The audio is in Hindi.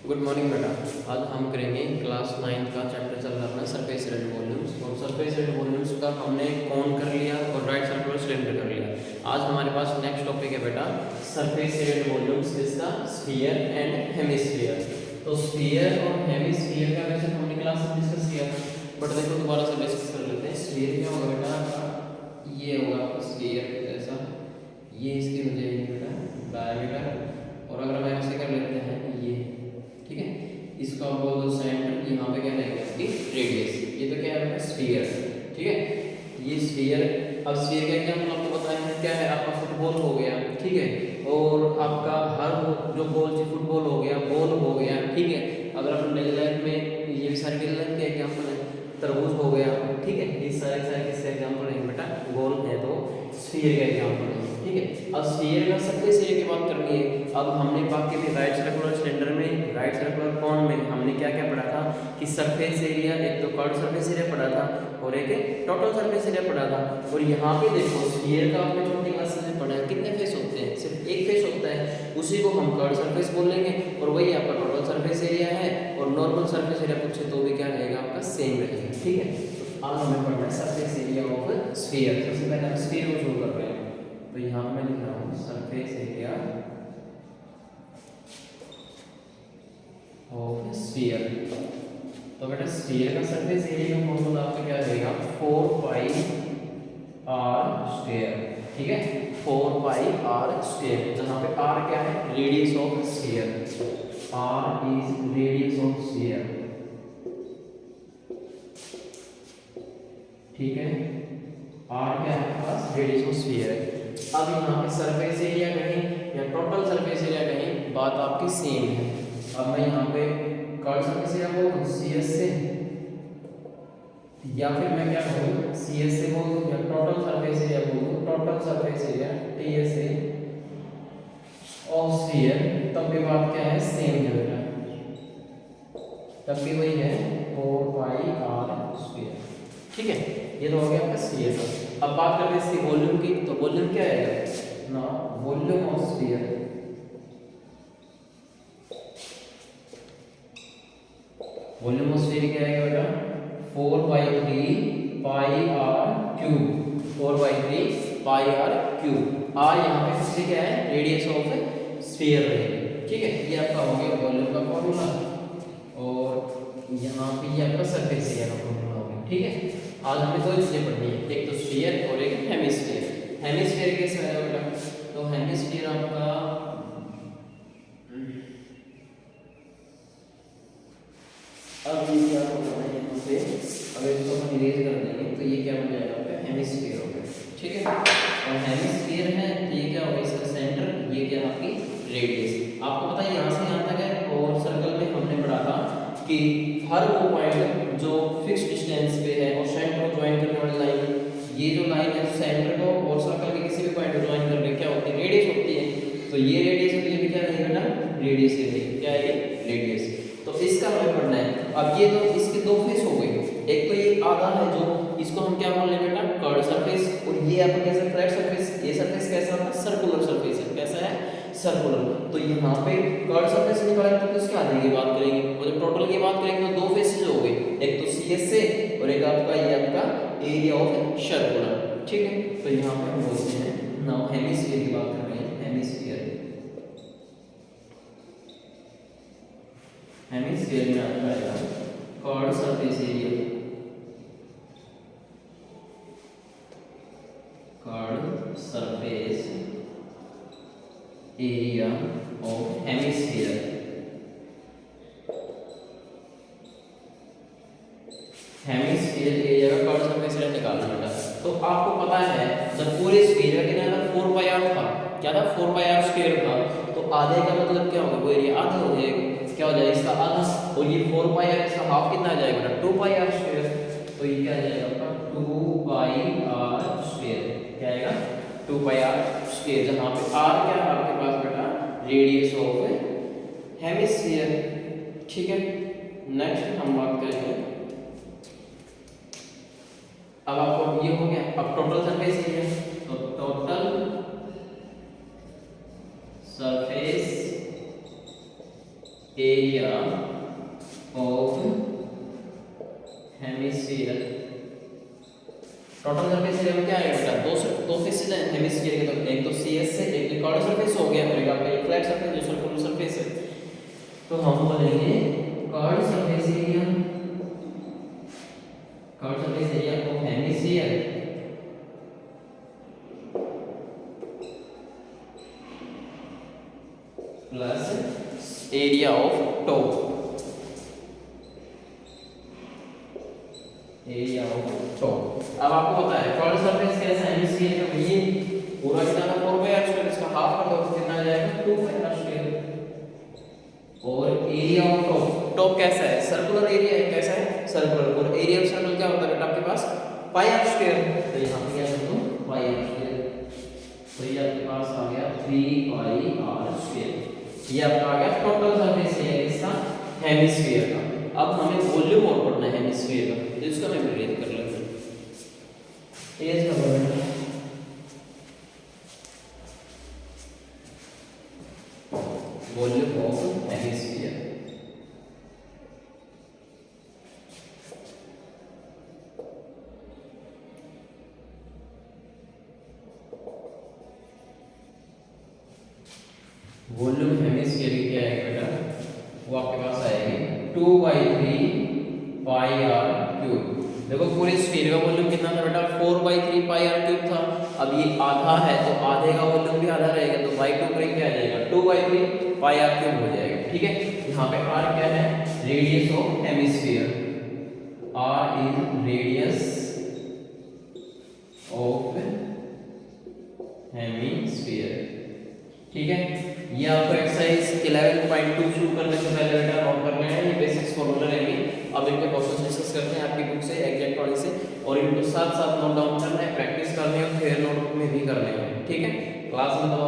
गुड मॉर्निंग बेटा। आज हम करेंगे क्लास 9 का चैप्टर चल रहा है सरफेस एरिया वॉल्यूम्स। और सरफेस एरिया वॉल्यूम्स का हमने कौन कर लिया और राइट सर्कुलर सिलेंडर कर लिया। आज हमारे पास नेक्स्ट टॉपिक है बेटा सरफेस एरिया वॉल्यूम्स इसका स्फीयर एंड हेमिस्फीयर। तो स्फीयर और हेमिस्फीयर का वैसे हमने क्लास में डिस्कस किया था, बट देखो दोबारा से डिस्कस कर लेते हैं। स्फीयर क्या होगा बेटा, ये होगा आपका स्फीयर जैसा, ये इसकी हो जाएगी बेटा डायमीटर, और अगर हम ऐसे कर लेते हैं ये, ठीक है, इसका बोल दो सेंटर, यहाँ पे क्या रहेगा इसकी रेडियस। ये तो क्या है स्फीयर, ठीक है, ये स्फीयर। अब स्फीयर का एग्जांपल आपको बताया क्या है, आपका फुटबॉल हो गया, ठीक है, और आपका हर जो बॉल से फुटबॉल हो गया, बॉल हो गया, ठीक है। अगर अपन डेली लाइफ में ये भी सारे डेली लाइफ के एग्जांपल है, तरबूज हो गया, ठीक है, ये सारे किसके एग्जांपल है बेटा, गोल है तो स्फीयर का एग्जांपल है, ठीक है। अब स्फीयर का सरफेस एरिया की बात करनी है। अब हमने बाकी भी राइट सर्कुलर सिलेंडर में, राइट सर्कुलर कॉन में हमने क्या क्या पढ़ा था कि सरफेस एरिया, एक तो कर्व सरफेस एरिया पढ़ा था और एक टोटल सरफेस एरिया पढ़ा था। और यहाँ पे देखो स्फीयर का आपने छोटी क्लास में पढ़ा है, कितने फेस होते हैं, सिर्फ एक फेस होता है, उसी को हम कर्व सरफेस बोलेंगे, और वही आपका टोटल सरफेस एरिया है। और नॉर्मल सरफेस एरिया पूछे तो भी क्या रहेगा आपका सेम रहेगा, ठीक है। आज हमें पढ़ना है सरफेस एरिया ऑफ स्फीयर। सबसे पहले हम स्फीयर को शुरू कर रहे हैं, तो यहाँ पे मैं लिख रहा हूँ सरफेस एरिया ऑफ स्फीयर। तो बेटा स्फीयर का सरफेस एरिया का फॉर्मूला आपका क्या रहेगा, 4 पाई आर स्क्वायर, ठीक है, 4 पाई आर स्क्वायर, जहाँ पे आर क्या है, radius of sphere, R is radius of sphere, ठीक है, आर क्या है पास रेडियस ऑफ स्फीयर है। अब यहाँ पे सरफेस एरिया कहें या टोटल सरफेस एरिया कहें, बात आपकी सेम है। अब मैं यहाँ पे कर्व सरफेस एरिया बोलूँ CS से, या फिर मैं क्या बोलूँ CS से बोलूँ, या टोटल सरफेस एरिया बोलूँ, total surface area TSA of sphere, तब भी बात क्या है सेम है बेटा, तब भी वही है 4 पाई आर स्क्वायर, ठीक है। ये तो हो गया आपका स्फीयर का। अब बात करते हैं इसकी वॉल्यूम की, तो वॉल्यूम क्या है ना, volume of sphere, volume of sphere क्या है बेटा, 4/3 pi R cube, 4/3 pi R cube. R यहाँ पे किससे क्या है, रेडियस ऑफ स्फीयर रहेगी, ठीक है। ये आपका हो गया वॉल्यूम का फॉर्मूला, और यहाँ पे ये आपका सरफेस एरिया का फॉर्मूला हो गया, ठीक है। आज हमें दो चीजें पढ़नी है, एक तो स्फीयर और एक हेमिस्फीयर। हेमिस्फीयर कैसे आएगा बेटा, तो हेमिस्फीयर आपका अब ये क्या होगा है यहाँ पे, अगर इसको हम इरेज कर देंगे तो ये क्या बन जाएगा आपका हेमिस्फीयर हो गया, ठीक है। और हेमिस्फीयर है तो ये क्या होगा, इसका सेंटर, ये क्या आपकी रेडियस। आपको पता है यहाँ से यहाँ तक है, और सर्कल में हमने पढ़ा था कि हर वो पॉइंट जो फिक्स डिस्टेंस पे है और सेंटर को ज्वाइन करने वाली लाइन, ये जो लाइन है सेंटर को और सर्कल के किसी भी पॉइंट को ज्वाइन कर रही है, क्या होती है, रेडियस होती है। तो ये रेडियस होती है, क्या रहेगा बेटा, रेडियस है, क्या है ये रेडियस। तो इसका हमें पढ़ना है। अब ये तो इसके दो फेस हो गए, एक तो ये आधा है जो, इसको हम क्या बोल रहे हैं बेटा, कर्व सरफेस, और ये आपका कैसा फ्लैट सरफेस, ये सरफेस कैसा है, सर्कुलर सरफेस है, कैसा है, सर्कुलर। तो यहाँ पे कर्व सरफेस निकालेंगे तो किसके आने की बात करेंगे, और जब टोटल की बात करेंगे तो दो फेसेस हो गए, एक तो CS से और एक आपका ये आपका एरिया ऑफ सर्कुलर, ठीक है। तो यहाँ पे हम बोलते हैं नाउ हेमिस्फीयर की बात कर रहे हैं, हेमिस्फीयर, हेमिस्फीयर में आपका आएगा curve surface area, curve surface area of hemisphere. Hemisphere area का कर्व सरफेस एरिया निकालना बेटा। तो आपको पता है जब पूरे स्फीयर का कितना था, 4 पाई आर था, क्या था, 4 पाई आर स्क्वायर था, तो आधे का मतलब क्या होगा, वो एरिया आधा हो जाएगा, क्या हो जाएगा इसका आधा, और ये 4 पाई आर इसका हाफ कितना आ जाएगा बेटा, 2 पाई आर स्क्वायर। तो ये क्या आ जाएगा आपका 2 पाई आर स्क्वायर, क्या आएगा 2 पाई आर स्क्वायर, जहाँ पे आर क्या है आपके पास बेटा, रेडियस ऑफ हेमिस्फीयर, ठीक है। नेक्स्ट हम बात करेंगे, अब आपको ये हो गया, अब टोटल सरफेस एरिया, तो total surface area of hemisphere. Total surface area में क्या आएगा बेटा, दो फेसेस हैं हेमिस्फीयर के, तो एक तो CS है, एक रिकॉर्ड सरफेस हो गया मेरे का, एक फ्लैट सरफेस, दूसरा कर्व सरफेस है। तो हम बोलेंगे curve surface area, curve surface area of hemisphere plus area of top, area of top. अब आपको पता है कर्व सरफेस कैसा है, हेमिस्फीयर का, ये पूरा कितना था 4 स्क्वायर, इसका हाफ कर दो तो कितना आ जाएगा 2 स्क्वायर। और एरिया ऑफ टॉप, टॉप कैसा है, सर्कुलर एरिया है, कैसा है सर्कुलर, और एरिया ऑफ सर्कल क्या होता है बेटा आपके पास पाई आर स्क्वायर, तो यहां पे क्या कर दो पाई आर स्क्वायर, तो ये आपके पास आ गया 3 पाई आर स्क्वायर। ये आपका आ गया टोटल सरफेस एरिया इसका हेमिस्फीयर का। अब हमें वॉल्यूम और पढ़ना है हेमिस्फीयर का, तो इसका मैं रिलेट कर लेता हूं, ये इसका बेटा volume of hemisphere. Volume hemisphere की क्या है बेटा, वो आपके पास आएगी 2/3 पाई आर क्यूब। देखो पूरे स्फीयर का वॉल्यूम कितना था बेटा 4/3 पाई आर क्यूब था। अब ये आधा है तो आधे का वॉल्यूम भी आधा रहेगा, तो बाई 2 करेंगे क्या आ जाएगा 2/3 पाई आर क्यूब हो जाएगा, ठीक है। यहाँ पे आर क्या है, radius of hemisphere, R is radius of hemisphere, ठीक है। ये आपको एक्सरसाइज 11.2 शुरू करने से पहले बेटा नोट कर लेना है, ये बेसिक्स फॉर्मूला रहेंगे। अब इनके क्वेश्चन डिस्कस करते हैं आपकी बुक से एग्जैक्ट वाले से, और इनको साथ साथ नोट डाउन करना है, प्रैक्टिस करनी है और फिर नोटबुक में भी करने हैं, ठीक है। क्लास में तो